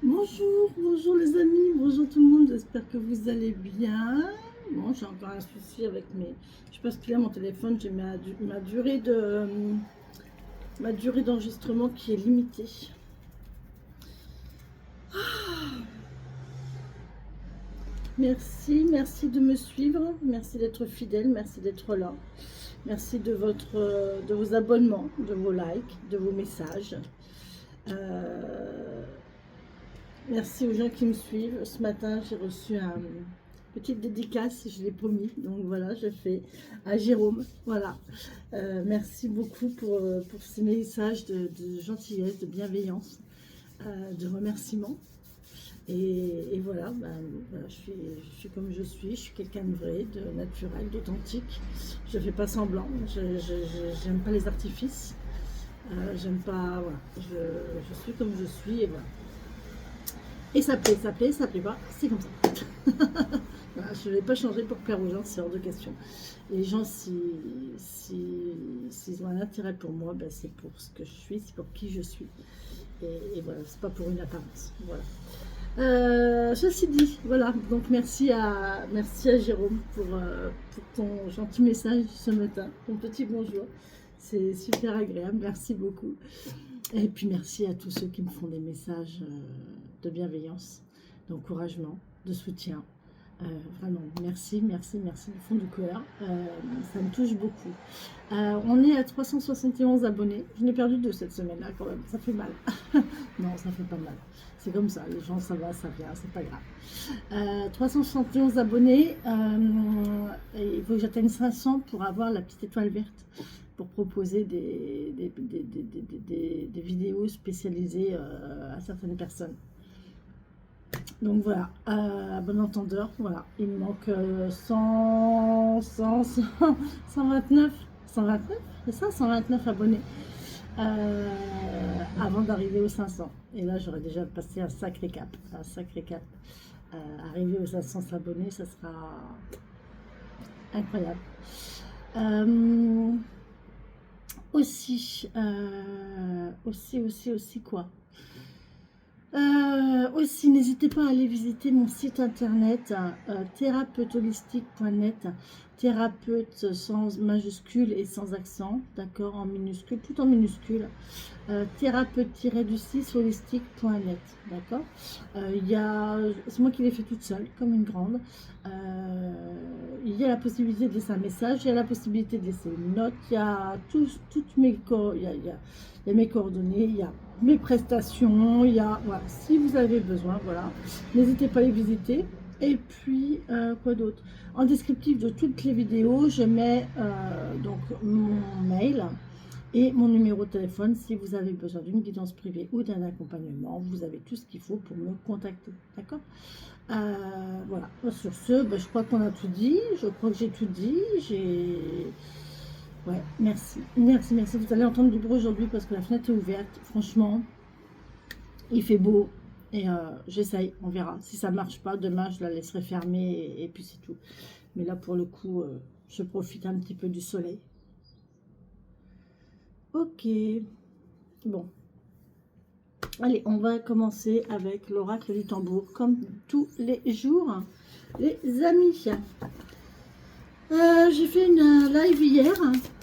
Bonjour, bonjour les amis, bonjour tout le monde, j'espère que vous allez bien. Bon, j'ai encore un souci avec mes... Je sais pas ce qu'il y a mon téléphone, j'ai ma durée d'enregistrement qui est limitée. Merci, merci de me suivre, merci d'être fidèle, merci d'être là. Merci de vos abonnements, de vos likes, de vos messages. Euh, Merci aux gens qui me suivent. Ce matin, j'ai reçu un petite dédicace, je l'ai promis. Donc voilà, je fais à Jérôme. Voilà. Merci beaucoup pour ces messages de gentillesse, de bienveillance, de remerciements. Et voilà, voilà, je suis comme je suis quelqu'un de vrai, de naturel, d'authentique. Je ne fais pas semblant, j'aime pas les artifices. J'aime pas, voilà, je suis comme je suis et voilà. Et ça plaît pas, c'est comme ça. Voilà, je ne vais pas changer pour plaire aux gens, c'est hors de question. Les gens, s'ils ont un intérêt pour moi, ben c'est pour ce que je suis, c'est pour qui je suis. Et voilà, c'est pas pour une apparence. Voilà. Ceci dit, voilà, donc merci à Jérôme pour ton gentil message ce matin, ton petit bonjour. C'est super agréable, merci beaucoup. Et puis merci à tous ceux qui me font des messages de bienveillance, d'encouragement, de soutien. Vraiment, merci, merci, merci du fond du cœur. Ça me touche beaucoup. On est à 371 abonnés. Je n'ai perdu 2 cette semaine-là quand même. Ça fait mal. Non, ça fait pas mal. C'est comme ça. Les gens, ça va, ça vient. C'est pas grave. 371 abonnés. Et il faut que j'atteigne 500 pour avoir la petite étoile verte, pour proposer des vidéos spécialisées à certaines personnes. Donc voilà, à bon entendeur, voilà, il me manque 129, c'est ça, 129 abonnés avant d'arriver aux 500. Et là, j'aurais déjà passé un sacré cap, arriver aux 500 abonnés, ça sera incroyable. Aussi quoi? Aussi, n'hésitez pas à aller visiter mon site internet thérapeutholistique.net, thérapeute sans majuscule et sans accent, d'accord, en minuscule, tout en minuscule, thérapeute-du-6 holistique.net, d'accord. C'est moi qui l'ai fait toute seule, comme une grande. Il y a la possibilité de laisser un message, il y a la possibilité de laisser une note, il y a toutes mes coordonnées, il y a mes prestations, voilà, si vous avez besoin, voilà, n'hésitez pas à les visiter. Et puis quoi d'autre, en descriptif de toutes les vidéos, je mets donc mon mail et mon numéro de téléphone. Si vous avez besoin d'une guidance privée ou d'un accompagnement, vous avez tout ce qu'il faut pour me contacter, d'accord. Voilà, sur ce, je crois qu'on a tout dit, je crois que j'ai tout dit, ouais, merci. Vous allez entendre du bruit aujourd'hui parce que la fenêtre est ouverte. Franchement, il fait beau et j'essaye, on verra. Si ça marche pas, demain je la laisserai fermée et puis c'est tout. Mais là, pour le coup, je profite un petit peu du soleil. Ok. Bon. Allez, on va commencer avec l'oracle du tambour, comme tous les jours, les amis. J'ai fait une live hier,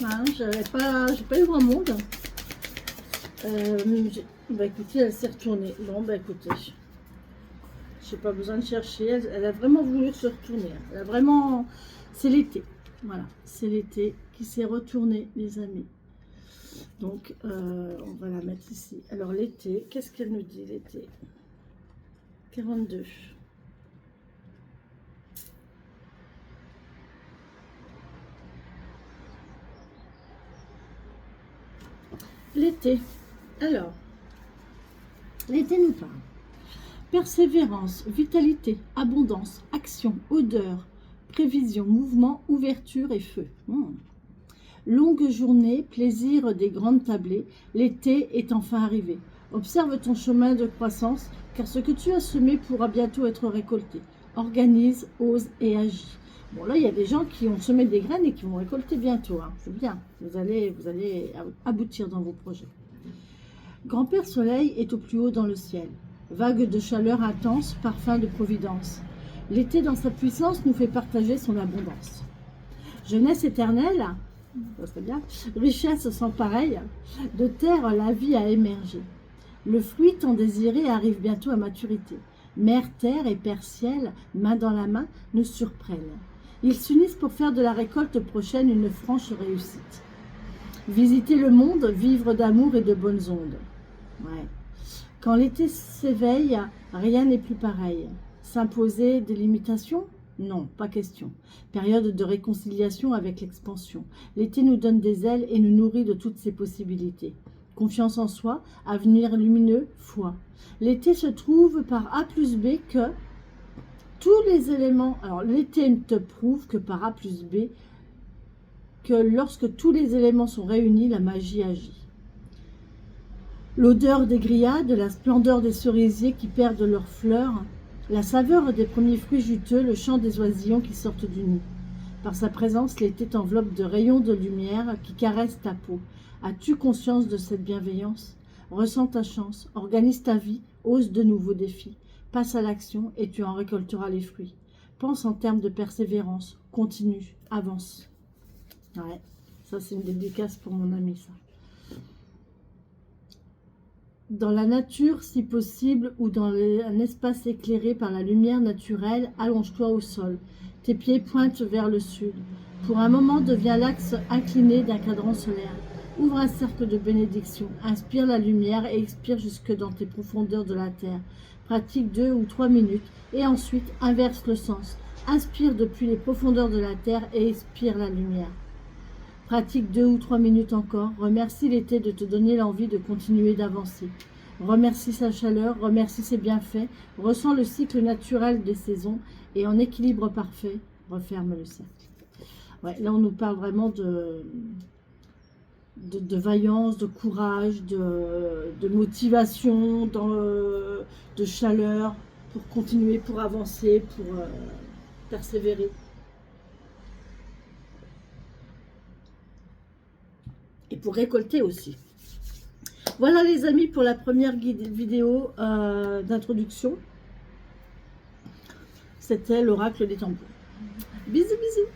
hein, j'ai pas eu grand monde. Écoutez, elle s'est retournée. Bon, écoutez, j'ai pas besoin de chercher. Elle a vraiment voulu se retourner. Elle a vraiment. C'est l'été. Voilà, c'est l'été qui s'est retourné, les amis. Donc, on va la mettre ici. Alors, l'été, qu'est-ce qu'elle nous dit, l'été 42. L'été. Alors, l'été nous parle. Persévérance, vitalité, abondance, action, odeur, prévision, mouvement, ouverture et feu. Longue journée, plaisir des grandes tablées, l'été est enfin arrivé. Observe ton chemin de croissance, car ce que tu as semé pourra bientôt être récolté. Organise, ose et agis. Bon, là, il y a des gens qui ont semé des graines et qui vont récolter bientôt. Hein. C'est bien, vous allez aboutir dans vos projets. Grand-Père Soleil est au plus haut dans le ciel. vague de chaleur intense, parfum de providence. L'été dans sa puissance nous fait partager son abondance. Jeunesse éternelle, ça serait bien, richesse sans pareille, de terre la vie a émergé. Le fruit tant désiré arrive bientôt à maturité. Mère terre et père ciel, main dans la main, nous surprennent. Ils s'unissent pour faire de la récolte prochaine une franche réussite. Visiter le monde, vivre d'amour et de bonnes ondes. Ouais. Quand l'été s'éveille, rien n'est plus pareil. S'imposer des limitations? Non, pas question. Période de réconciliation avec l'expansion. L'été nous donne des ailes et nous nourrit de toutes ses possibilités. Confiance en soi, avenir lumineux, foi. L'été se trouve par A plus B que tous les éléments... Alors, l'été te prouve que par A plus B, que lorsque tous les éléments sont réunis, la magie agit. L'odeur des grillades, la splendeur des cerisiers qui perdent leurs fleurs, la saveur des premiers fruits juteux, le chant des oisillons qui sortent du nid. Par sa présence, l'été t'enveloppe de rayons de lumière qui caressent ta peau. As-tu conscience de cette bienveillance? Ressens ta chance, organise ta vie, ose de nouveaux défis. Passe à l'action et tu en récolteras les fruits. Pense en termes de persévérance, continue, avance. Ouais, ça c'est une dédicace pour mon ami, ça. Dans la nature, si possible, ou dans un espace éclairé par la lumière naturelle, allonge-toi au sol. Tes pieds pointent vers le sud. Pour un moment, deviens l'axe incliné d'un cadran solaire. Ouvre un cercle de bénédiction. Inspire la lumière et expire jusque dans tes profondeurs de la terre. Pratique 2 ou 3 minutes et ensuite inverse le sens. Inspire depuis les profondeurs de la terre et expire la lumière. Pratique 2 ou 3 minutes encore. Remercie l'été de te donner l'envie de continuer d'avancer. Remercie sa chaleur, remercie ses bienfaits. Ressens le cycle naturel des saisons et en équilibre parfait, referme le cercle. Ouais, là, on nous parle vraiment de vaillance, de courage, de motivation, de chaleur pour continuer, pour avancer, pour persévérer. Et pour récolter aussi. Voilà les amis pour la première vidéo d'introduction. C'était l'oracle des tambours. Bisous bisous.